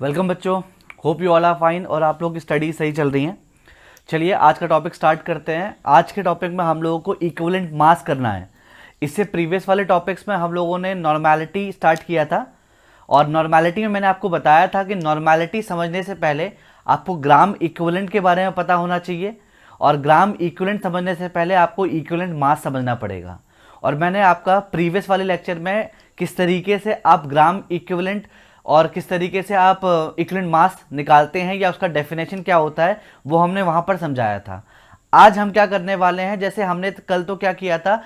Welcome बच्चों, hope you all are fine और आप लोग की स्टडी सही चल रही हैं। चलिए आज का टॉपिक स्टार्ट करते हैं। आज के टॉपिक में हम लोगों को इक्विवेलेंट मास करना है। इससे प्रीवियस वाले टॉपिक्स में हम लोगों ने नॉर्मेलिटी स्टार्ट किया था और नॉर्मेलिटी में मैंने आपको बताया था कि नॉर्मेलिटी समझने से पहले आपको ग्राम इक्विवेलेंट के बारे में पता होना चाहिए और ग्राम इक्विवेलेंट समझने से पहले आपको इक्विवेलेंट मास समझना पड़ेगा। और मैंने आपका प्रीवियस वाले लेक्चर में किस तरीके से आप ग्राम इक्विवेलेंट और किस तरीके से आप इक्विवेलेंट मास निकालते हैं या उसका डेफिनेशन क्या होता है वो हमने वहाँ पर समझाया था। आज हम क्या करने वाले हैं, जैसे हमने कल तो क्या किया था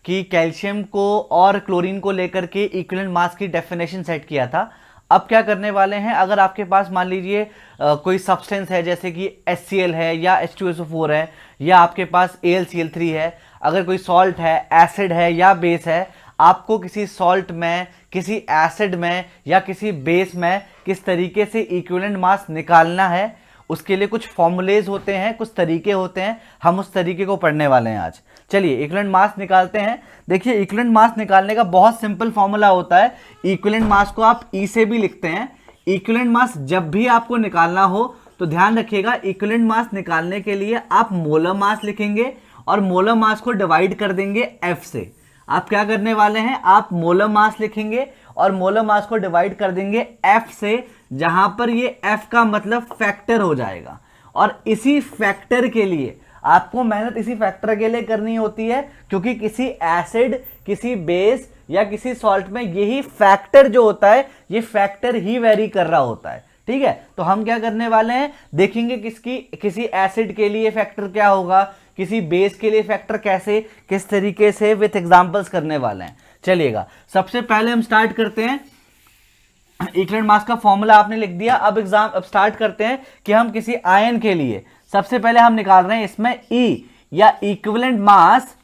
कि कैल्शियम को और क्लोरीन को लेकर के इक्विवेलेंट मास की डेफिनेशन सेट किया था। अब क्या करने वाले हैं, अगर आपके पास मान लीजिए कोई सब्सटेंस है जैसे कि HCl है या H2SO4 है या आपके पास AlCl3 है, अगर कोई सॉल्ट है, एसिड है या बेस है, आपको किसी सॉल्ट में, किसी एसिड में या किसी बेस में किस तरीके से इक्विवेलेंट मास निकालना है, उसके लिए कुछ फॉर्मूलेज होते हैं, कुछ तरीके होते हैं। हम उस तरीके को पढ़ने वाले हैं आज। चलिए इक्विवेलेंट मास निकालते हैं। देखिए इक्विवेलेंट मास निकालने का बहुत सिंपल फॉर्मूला होता है। इक्विवेलेंट मास को आप ई से भी लिखते हैं। इक्विवेलेंट मास जब भी आपको निकालना हो तो ध्यान रखिएगा, इक्विवेलेंट मास निकालने के लिए आप मोलर मास लिखेंगे और मोलर मास को डिवाइड कर देंगे F से। आप क्या करने वाले हैं, आप मोलर मास लिखेंगे और मोलर मास को डिवाइड कर देंगे F से, जहां पर ये F का मतलब फैक्टर हो जाएगा। और इसी फैक्टर के लिए आपको मेहनत इसी फैक्टर के लिए करनी होती है, क्योंकि किसी एसिड, किसी बेस या किसी सॉल्ट में यही फैक्टर जो होता है, ये फैक्टर ही वेरी कर रहा होता है। ठीक है, तो हम क्या करने वाले हैं, देखेंगे किसी एसिड के लिए फैक्टर क्या होगा, किसी बेस के लिए फैक्टर कैसे, किस तरीके से, विथ एग्जांपल्स करने वाले हैं। चलिएगा सबसे पहले हम स्टार्ट करते हैं। इक्विवेलेंट मास का फॉर्मूला आपने लिख दिया। अब स्टार्ट करते हैं कि हम किसी आयन के लिए सबसे पहले हम निकाल रहे हैं इसमें E या इक्विवेलेंट मास।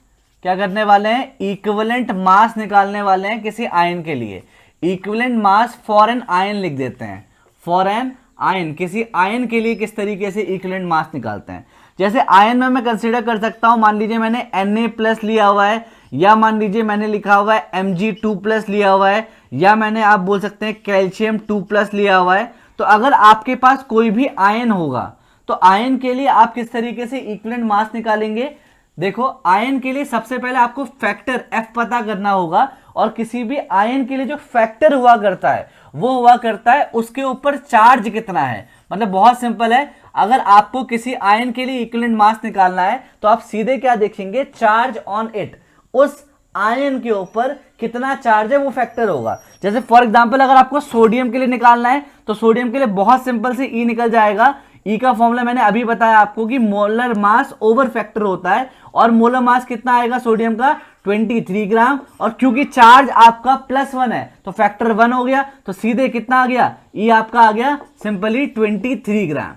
क्या करने वाले हैं, इक्विवेलेंट मास निकालने वाले हैं किसी आयन के लिए। Equivalent mass for an ion लिख देते हैं। फॉर एन आयन, किसी आयन के लिए किस तरीके से इक्विवेलेंट मास निकालते हैं। जैसे आयन में मैं कंसीडर कर सकता हूं, मान लीजिए मैंने Na+ लिया हुआ है, या मान लीजिए मैंने लिखा हुआ है Mg2+ लिया हुआ है, या मैंने आप बोल सकते हैं कैल्शियम 2+ लिया हुआ है। तो अगर आपके पास कोई भी आयन होगा तो आयन के लिए आप किस तरीके से इक्विवेलेंट मास निकालेंगे। देखो आयन के लिए सबसे पहले आपको फैक्टर F पता करना होगा, और किसी भी आयन के लिए जो फैक्टर हुआ करता है वो हुआ करता है उसके ऊपर चार्ज कितना है। मतलब बहुत सिंपल है, अगर आपको किसी आयन के लिए इक्विवेलेंट मास निकालना है तो आप सीधे क्या देखेंगे, चार्ज ऑन इट, उस आयन के ऊपर कितना चार्ज है वो फैक्टर होगा। जैसे फॉर एग्जांपल अगर आपको सोडियम के लिए निकालना है तो सोडियम के लिए बहुत सिंपल से E निकल जाएगा। E का फॉर्मूला मैंने अभी बताया आपको कि मोलर मास ओवर फैक्टर होता है, और मोलर मास कितना आएगा सोडियम का, 23 ग्राम। और क्योंकि चार्ज आपका +1 है तो फैक्टर 1 हो गया, तो सीधे कितना आ गया, E आपका आ गया सिंपली 23 ग्राम।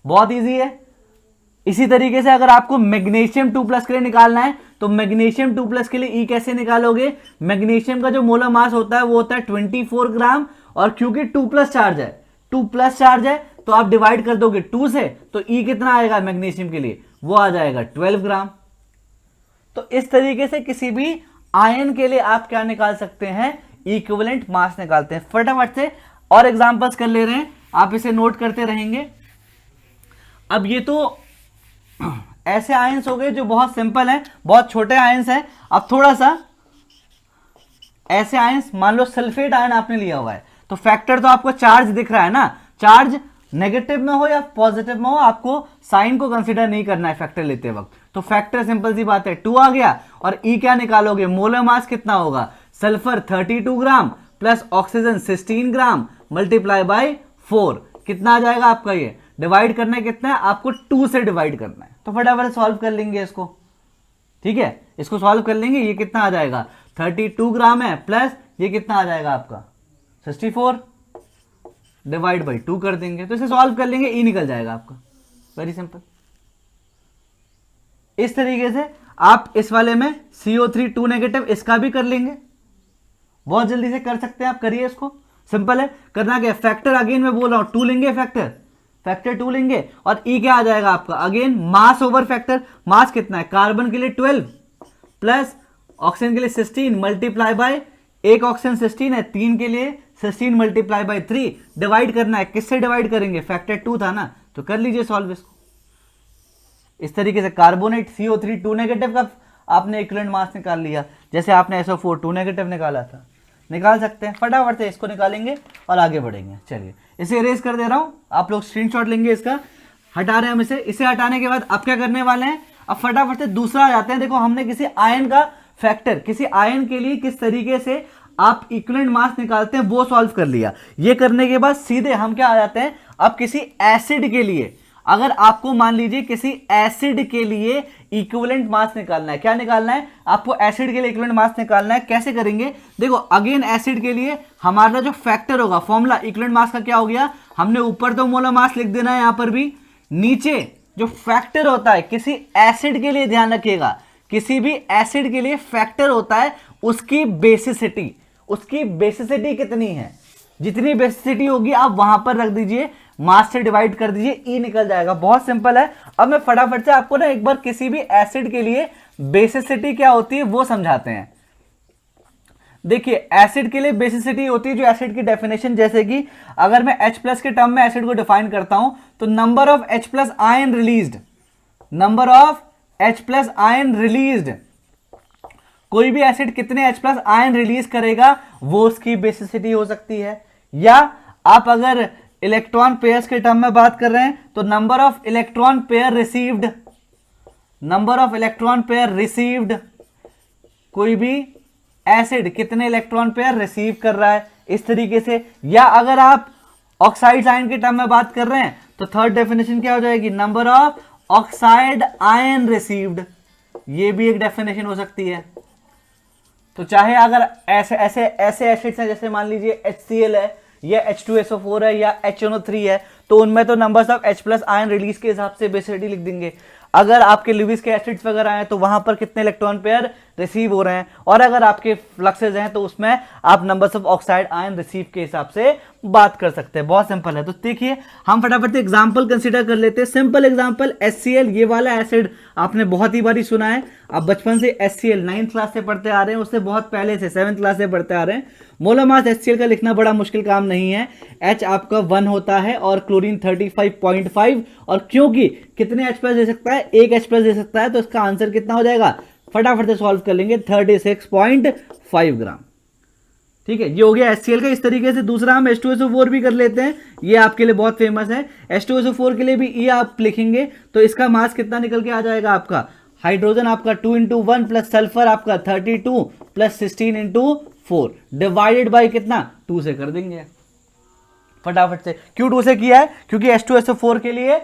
बहुत इजी है। इसी तरीके से अगर आपको मैग्नीशियम 2+ के लिए निकालना है तो मैग्नीशियम 2+ के लिए E कैसे निकालोगे, मैग्नीशियम का जो मोलर मास होता है वो होता है 24 ग्राम, और क्योंकि 2+ चार्ज है तो आप डिवाइड कर दोगे 2 से, तो E कितना आएगा मैग्नीशियम के लिए, वो आ जाएगा 12 ग्राम। तो इस तरीके से किसी भी आयन के लिए आप क्या निकाल सकते हैं, इक्विवेलेंट मास निकालते हैं। फटाफट से और एग्जांपल्स कर ले रहे हैं, आप इसे नोट करते रहेंगे। अब ये तो ऐसे आयंस हो गए जो बहुत सिंपल है, बहुत छोटे आयंस हैं। अब थोड़ा सा ऐसे आयंस, मान लो सल्फेट आयन आपने लिया हुआ है, तो फैक्टर तो आपको चार्ज दिख रहा है ना, चार्ज नेगेटिव में हो या पॉजिटिव में हो, आपको साइन को कंसीडर नहीं करना है फैक्टर लेते वक्त। तो फैक्टर सिंपल सी बात है 2 आ गया। और E क्या निकालोगे, मोलर मास कितना होगा, sulphur 32 gram plus oxygen 16 gram multiply by 4, कितना आ जाएगा आपका, ये डिवाइड करना है कितना है आपको, 2 से डिवाइड करना है। तो फटाफट सॉल्व कर लेंगे इसको। ठीक है, इसको सॉल्व कर लेंगे। ये कितना आ जाएगा, 32 ग्राम है प्लस ये कितना आ जाएगा आपका 64, डिवाइड बाई 2 कर देंगे, तो इसे सॉल्व कर लेंगे, E निकल जाएगा आपका। Very simple. इस तरीके से आप इस वाले में CO3 2 नेगेटिव, इसका भी कर लेंगे, बहुत जल्दी से कर सकते हैं आप, करिए इसको। सिंपल है, करना क्या, फैक्टर अगेन मैं बोल रहा हूं 2 लेंगे, फैक्टर 2 लेंगे, और E क्या आ जाएगा आपका, अगेन मास ओवर फैक्टर। मास कितना है, कार्बन के लिए 12 प्लस ऑक्सीजन के लिए 16 मल्टीप्लाई बाय एक ऑक्सीजन 16 है, 3 के लिए 16 मल्टीप्लाई बाई 3 डिवाइड करना है। किससे डिवाइड करेंगे, फैक्टर 2 था ना, तो कर लीजिए सॉल्व इसको। इस तरीके से कार्बोनेट CO3 2 नेगेटिव का आपने इक्विवेलेंट मास निकाल लिया, जैसे आपने SO4 2 नेगेटिव निकाला था, निकाल सकते हैं। फटाफट से इसको निकालेंगे और आगे बढ़ेंगे। चलिए इसे इरेज कर दे रहा हूं, आप लोग स्क्रीनशॉट लेंगे इसका। हटा रहे हैं हम इसे हटाने के बाद अब क्या करने वाले हैं, अब फटाफट से दूसरा आ जाते हैं। देखो हमने किसी आयन का फैक्टर, किसी आयन के लिए किस तरीके से आप इक्विवेलेंट मास निकालते हैं वो सॉल्व कर लिया। ये करने के बाद सीधे हम क्या आ जाते हैं, अब किसी एसिड के लिए, अगर आपको मान लीजिए किसी एसिड के लिए इक्विवेलेंट मास निकालना है, क्या निकालना है आपको, एसिड के लिए इक्विवेलेंट मास निकालना है। कैसे करेंगे, देखो अगेन एसिड के लिए हमारा जो फैक्टर होगा, फॉर्मूला इक्विवेलेंट मास का क्या हो गया, हमने ऊपर तो मोलर मास लिख देना है, यहां पर भी नीचे जो फैक्टर होता है किसी एसिड के लिए, ध्यान रखिएगा किसी भी एसिड के लिए फैक्टर होता है उसकी बेसिसिटी, उसकी बेसिसिटी कितनी है, जितनी बेसिसिटी होगी आप वहां पर रख दीजिए, मास से डिवाइड कर दीजिए, ई निकल जाएगा। बहुत सिंपल है। अब मैं फटाफट से आपको ना एक बार किसी भी एसिड के लिए बेसिसिटी क्या होती है वो समझाते हैं। देखिए एसिड के लिए बेसिसिटी होती है जो एसिड की डेफिनेशन, जैसे कि अगर मैं H+ के टर्म में एसिड को डिफाइन करता हूं तो number of H+ ion released, number of H+ ion released, कोई भी एसिड कितने H+ आयन रिलीज करेगा वो उसकी बेसिसिटी हो सकती है। या आप अगर इलेक्ट्रॉन पेयर्स के टर्म में बात कर रहे हैं तो number of electron pair received, number of electron pair received, कोई भी एसिड कितने इलेक्ट्रॉन पेयर रिसीव कर रहा है, इस तरीके से। या अगर आप ऑक्साइड आयन के टर्म में बात कर रहे हैं तो थर्ड डेफिनेशन क्या हो जाएगी, number of oxide ion received, ये भी एक डेफिनेशन हो सकती है। तो चाहे अगर ऐसे ऐसे ऐसे एसिड्स हैं, जैसे मान लीजिए HCl है या H2SO4 है या HNO3 है, तो उनमें तो numbers of H+ ion release के हिसाब से बेसिसिटी लिख देंगे। अगर आपके लुईस के एसिड्स वगैरह हैं तो वहां पर कितने इलेक्ट्रॉन पेयर रिसीव हो रहे हैं, और अगर आपके फ्लक्सेस हैं तो उसमें आप numbers of oxide ion receive के हिसाब से बात कर सकते हैं। बहुत सिंपल है। तो देखिए हम फटाफट से एग्जांपल कंसीडर कर लेते हैं। सिंपल एग्जांपल HCl, ये वाला एसिड आपने बहुत ही बारी सुना है, आप बचपन से HCl 9th क्लास से पढ़ते आ रहे हैं, उससे बहुत पहले से 7th क्लास से पढ़ते आ रहे हैं। मोलर मास HCl का लिखना बड़ा मुश्किल काम नहीं है। H आपका 1 होता है और क्लोरीन 35.5, और क्योंकि कितने H+ दे सकता है, एक H+ दे सकता है, तो इसका आंसर कितना हो जाएगा, फटाफट से सॉल्व कर लेंगे, 36.5 ग्राम। ठीक है, ये हो गया HCl का। इस तरीके से दूसरा हम H2SO4 भी कर लेते हैं, ये आपके लिए बहुत फेमस है। H2SO4 के लिए भी ये आप लिखेंगे तो इसका मास कितना निकल के आ जाएगा आपका, हाइड्रोजन आपका 2 × 1 प्लस सल्फर आपका 32 प्लस 16 × 4 डिवाइडेड बाई कितना, 2 से कर देंगे फटाफट से। क्यों 2 से किया है, क्योंकि H2SO4 के लिए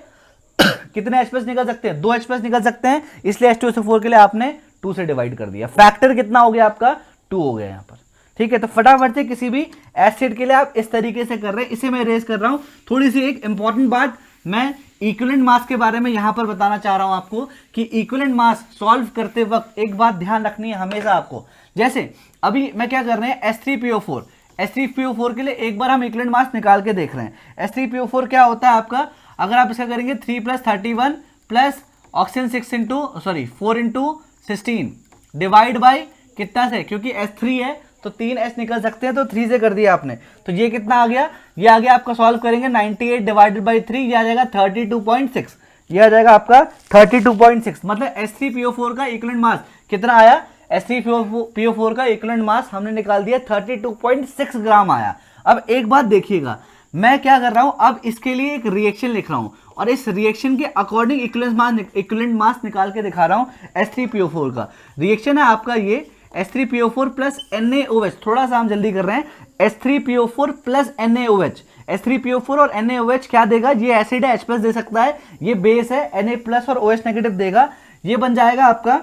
कितने H+ निकल सकते हैं, 2 H+ निकल सकते हैं, इसलिए H2SO4 के लिए आपने 2 से डिवाइड कर दिया। फैक्टर कितना हो गया आपका, 2 हो गया यहां पर। ठीक है, तो फटाफट से किसी भी एसिड के लिए आप इस तरीके से कर रहे हैं, इसे मैं रेज कर रहा हूं। थोड़ी सी एक इंपॉर्टेंट बात मैं इक्विवेलेंट मास के बारे में यहां पर बताना चाह रहा हूं आपको, कि इक्विवेलेंट मास सॉल्व करते वक्त एक बात ध्यान रखनी है हमेशा आपको। जैसे अभी मैं क्या कर रहे हैं, H3PO4, H3PO4 के लिए एक बार हम इक्विवेलेंट मास निकाल के देख रहे हैं। H3PO4 क्या होता है आपका, अगर आप इसका करेंगे 3 + 31 प्लस ऑक्सीजन 4 × 16 डिवाइड बाई कितना से, क्योंकि H3 है तो 3 H निकल सकते हैं, तो 3 से कर दिया आपने, तो ये कितना आ गया, ये आ गया आपका, सॉल्व करेंगे 98 डिवाइडेड बाई 3, ये आ जाएगा 32.6, ये आ जाएगा आपका 32.6। मतलब H3PO4 का इक्विवेलेंट मास कितना आया, H3PO4 का इक्विवेलेंट मास हमने निकाल दिया 32.6 ग्राम आया। अब एक बात देखिएगा, मैं क्या कर रहा हूं, अब इसके लिए एक रिएक्शन लिख रहा हूं और इस रिएक्शन के अकॉर्डिंग इक्विवेलेंट मास निकाल के दिखा रहा हूं। H3PO4 का रिएक्शन है आपका ये H3PO4 प्लस NaOH, थोड़ा सा हम जल्दी कर रहे हैं, H3PO4 प्लस NaOH, H3PO4 और NaOH क्या देगा, ये एसिड है, H+ दे सकता है, ये बेस है, Na+ और OH नेगेटिव देगा, ये बन जाएगा आपका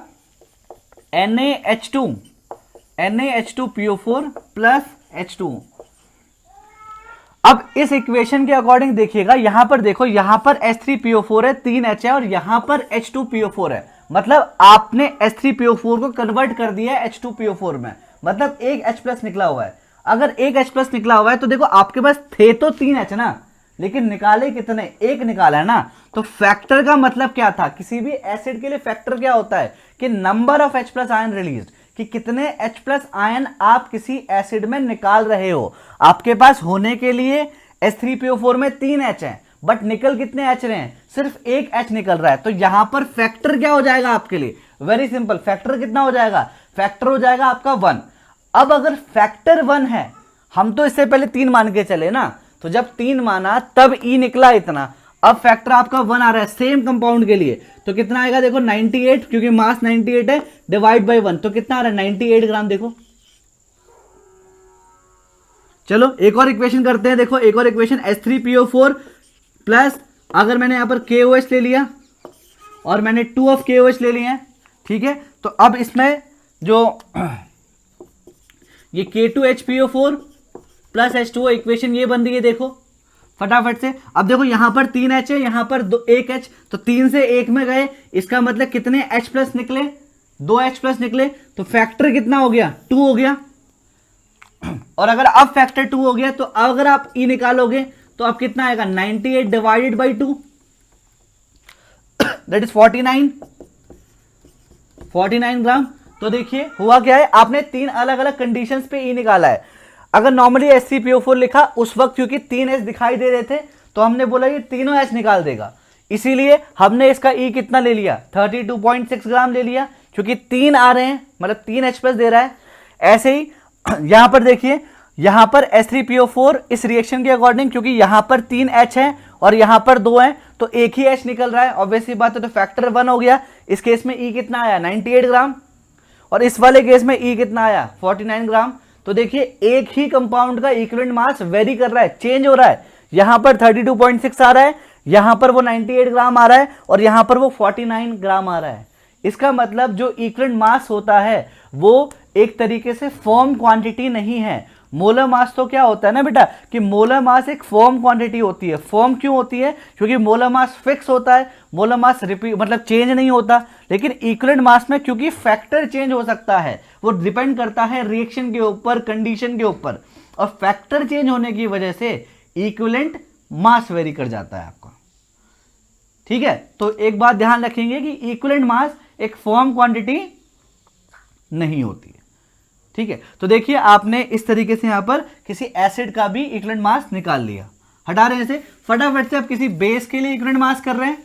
NaH2PO4 प्लस H2। अब इस इक्वेशन के अकॉर्डिंग देखिएगा, यहां पर देखो, यहां पर H3PO4 है, 3 H है, और यहां पर H2PO4 है, मतलब आपने H3PO4 को कन्वर्ट कर दिया है H2PO4 में, मतलब एक H+ निकला हुआ है। अगर एक H+ निकला हुआ है तो देखो आपके पास थे तो 3 H ना, लेकिन निकाले कितने, एक निकाला है ना। तो फैक्टर का मतलब क्या था, किसी भी एसिड के लिए फैक्टर क्या होता है कि number of H+ ion released, कि कितने H प्लस आयन आप किसी एसिड में निकाल रहे हो। आपके पास होने के लिए H3PO4 में 3 H हैं, बट निकल कितने H रहे हैं, सिर्फ एक H निकल रहा है। तो यहां पर फैक्टर क्या हो जाएगा आपके लिए, वेरी सिंपल, फैक्टर कितना हो जाएगा, फैक्टर हो जाएगा आपका 1। अब अगर फैक्टर 1 है, हम तो इससे पहले 3 मान के चले ना, तो जब 3 माना तब E निकला इतना, अब फैक्टर आपका 1 आ रहा है सेम कंपाउंड के लिए, तो कितना आएगा देखो 98, क्योंकि मास 98 है, डिवाइड बाय 1, तो कितना आ रहा है 98 ग्राम। देखो चलो एक और इक्वेशन करते हैं, देखो एक और इक्वेशन H3PO4 प्लस, अगर मैंने यहां पर KOH ले लिया और मैंने 2 ऑफ KOH ले लिए हैं, ठीक है, तो अब इसमें जो ये K2HPO4 प्लस H2O इक्वेशन ये बन रही है, देखो फटाफट से। अब देखो यहां पर 3 H है, यहां पर 1 H, तो 3 से 1 में गए, इसका मतलब कितने H प्लस निकले, 2 H प्लस निकले, तो फैक्टर कितना हो गया, 2 हो गया। और अगर अब फैक्टर 2 हो गया, तो अगर आप E निकालोगे तो अब कितना आएगा 98 डिवाइडेड बाई 2, दैट इज 49 ग्राम। तो देखिए हुआ क्या है, आपने 3 अलग अलग कंडीशंस पे E निकाला है। अगर नॉर्मली H3PO4 लिखा उस वक्त, क्योंकि 3 H दिखाई दे रहे थे, तो हमने बोला ये तीनों H निकाल देगा, इसीलिए हमने इसका E कितना ले लिया, 32.6 ग्राम ले लिया, क्योंकि 3 आ रहे हैं, मतलब 3 H प्लस दे रहा है। ऐसे ही यहां पर देखिए, यहां पर H3PO4 इस रिएक्शन के अकॉर्डिंग, क्योंकि यहां पर 3 H है और यहां पर 2 है, तो एक ही H निकल रहा है, ऑब्वियसली बात है, तो फैक्टर 1 हो गया। इस केस में E कितना आया 98 ग्राम, और इस वाले केस में E कितना आया 49 ग्राम। तो देखिए एक ही कंपाउंड का इक्विवेलेंट मास वेरी कर रहा है, चेंज हो रहा है, यहां पर 32.6 आ रहा है, यहां पर वो 98 ग्राम आ रहा है, और यहां पर वो 49 ग्राम आ रहा है। इसका मतलब जो इक्विवेलेंट मास होता है वो एक तरीके से फर्म क्वांटिटी नहीं है। मोलर मास तो क्या होता है ना बेटा, कि मोलर मास एक फर्म क्वांटिटी होती है। फर्म क्यों होती है, क्योंकि मोलर मास फिक्स होता है, मोलर मास रिपीट मतलब चेंज नहीं होता। लेकिन इक्विवेलेंट मास में क्योंकि फैक्टर चेंज हो सकता है, वो डिपेंड करता है रिएक्शन के ऊपर, कंडीशन के ऊपर, और फैक्टर चेंज होने की वजह से इक्विवेलेंट मास वेरी कर जाता है आपका। ठीक है, तो एक बात ध्यान रखेंगे कि इक्विवेलेंट मास एक फर्म क्वांटिटी नहीं होती है। ठीक है, तो देखिए आपने इस तरीके से यहां पर किसी एसिड का भी इक्विवेलेंट मास निकाल लिया। हटा रहे हैं इसे फटाफट से। आप किसी बेस के लिए इक्विवेलेंट मास कर रहे हैं,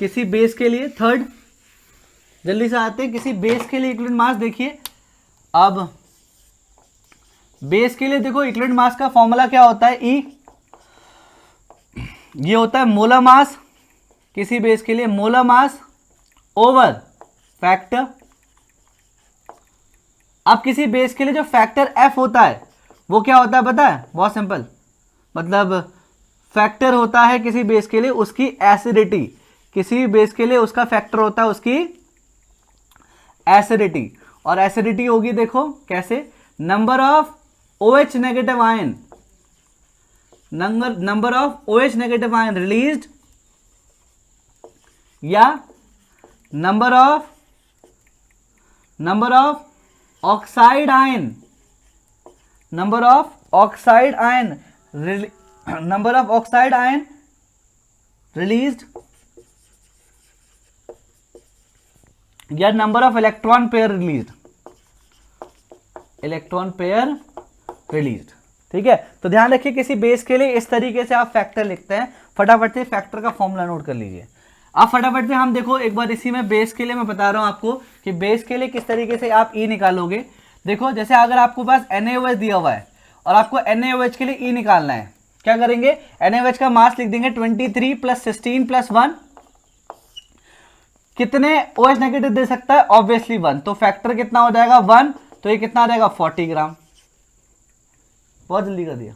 किसी बेस के लिए, थर्ड जल्दी से आते हैं, किसी बेस के लिए इक्विवेलेंट मास देखिए। अब बेस के लिए देखो इक्विवेलेंट मास का फॉर्मूला क्या होता है, E, ये होता है मोलर मास, किसी बेस के लिए मोलर मास ओवर फैक्टर। अब किसी बेस के लिए जो फैक्टर F होता है वो क्या होता है पता है, बहुत सिंपल, मतलब फैक्टर होता है किसी बेस के लिए उसकी एसिडिटी, किसी बेस के लिए उसका फैक्टर होता है उसकी एसिडिटी, और एसिडिटी होगी देखो कैसे, number of OH negative ion, number of OH negative ion released, या number of oxide ion, number of oxide ion released, या number of electron pair released. ठीक है, तो ध्यान रखिए किसी बेस के लिए इस तरीके से आप फैक्टर लिखते हैं। फटाफट से फैक्टर का फॉर्मूला नोट कर लीजिए। अब फटाफट से हम देखो एक बार इसी में बेस के लिए मैं बता रहा हूं आपको कि बेस के लिए किस तरीके से आप E निकालोगे। देखो जैसे अगर आपको पास NaOH दिया हुआ है और आपको NaOH के लिए E निकालना है, क्या करेंगे, NaOH का मास लिख देंगे 23 + 16 + 1। कितने OH नेगेटिव दे सकता है, ऑब्वियसली 1, तो फैक्टर कितना हो जाएगा 1, तो ये कितना आ जाएगा 40 ग्राम। बहुत जल्दी कर दिया।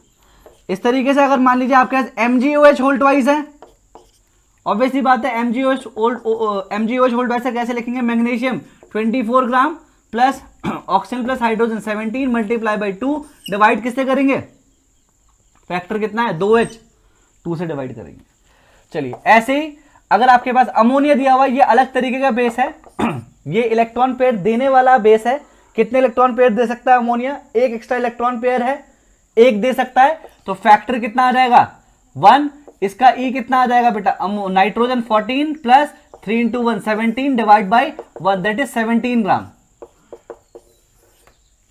इस तरीके से अगर मान लीजिए आपके पास MgOH होल ट्वाइस है, ऑब्वियसली बात है MgOH होल ट्वाइस कैसे लिखेंगे, magnesium 24 gram plus oxygen plus hydrogen 17 multiply by 2, divide किससे करेंगे, फैक्टर कितना है 2H, 2 से डिवाइड करेंगे। चलिए ऐसे ही अगर आपके पास अमोनिया दिया हुआ, ये अलग तरीके का बेस है ये इलेक्ट्रॉन पेयर देने वाला बेस है। कितने इलेक्ट्रॉन पेयर दे सकता है अमोनिया, एक एक्स्ट्रा इलेक्ट्रॉन पेयर है, एक दे सकता है, तो फैक्टर कितना आ जाएगा 1। इसका E कितना आ जाएगा बेटा, nitrogen 14 plus 3 × 1 17 divide by 1, that is 17 ग्राम।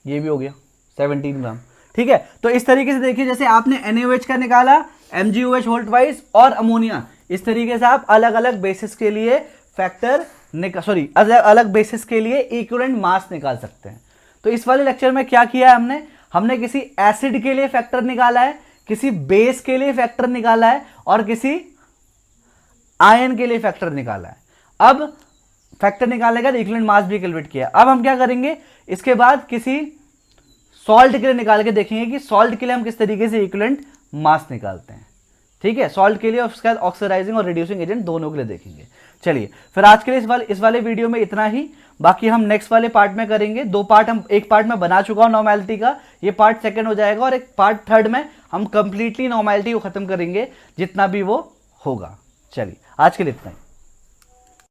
ये भी हो गया 17 ग्राम। ठीक है, तो इस तरीके से देखिए, जैसे आपने NaOH का निकाला, MgOH वोल्ट वाइज और अमोनिया, इस तरीके से आप अलग अलग बेसिस के लिए फैक्टर अलग बेसिस के लिए इक्विवेलेंट मास निकाल सकते हैं। तो इस वाले लेक्चर में क्या किया है हमने किसी एसिड के लिए फैक्टर निकाला है, किसी बेस के लिए फैक्टर निकाला है और किसी आयन के लिए फैक्टर निकाला है। अब फैक्टर निकालने के बाद इक्विवेलेंट मास भी कैलकुलेट किया। अब हम क्या करेंगे, इसके बाद किसी सॉल्ट के लिए निकाल के देखेंगे कि सॉल्ट के लिए हम किस तरीके से इक्विवेलेंट मास निकालते हैं। ठीक है, सॉल्ट के लिए, उसके बाद ऑक्सीडाइजिंग और रिड्यूसिंग एजेंट दोनों के लिए देखेंगे। चलिए फिर आज के लिए इस वाले वीडियो में इतना ही, बाकी हम नेक्स्ट वाले पार्ट में करेंगे। 2 पार्ट, हम एक पार्ट में बना चुका हूं नॉर्मेलिटी का, ये पार्ट सेकंड हो जाएगा, और एक पार्ट थर्ड में हम कंप्लीटली नॉर्मेलिटी को खत्म करेंगे जितना भी वो होगा। चलिए आज के लिए इतना ही।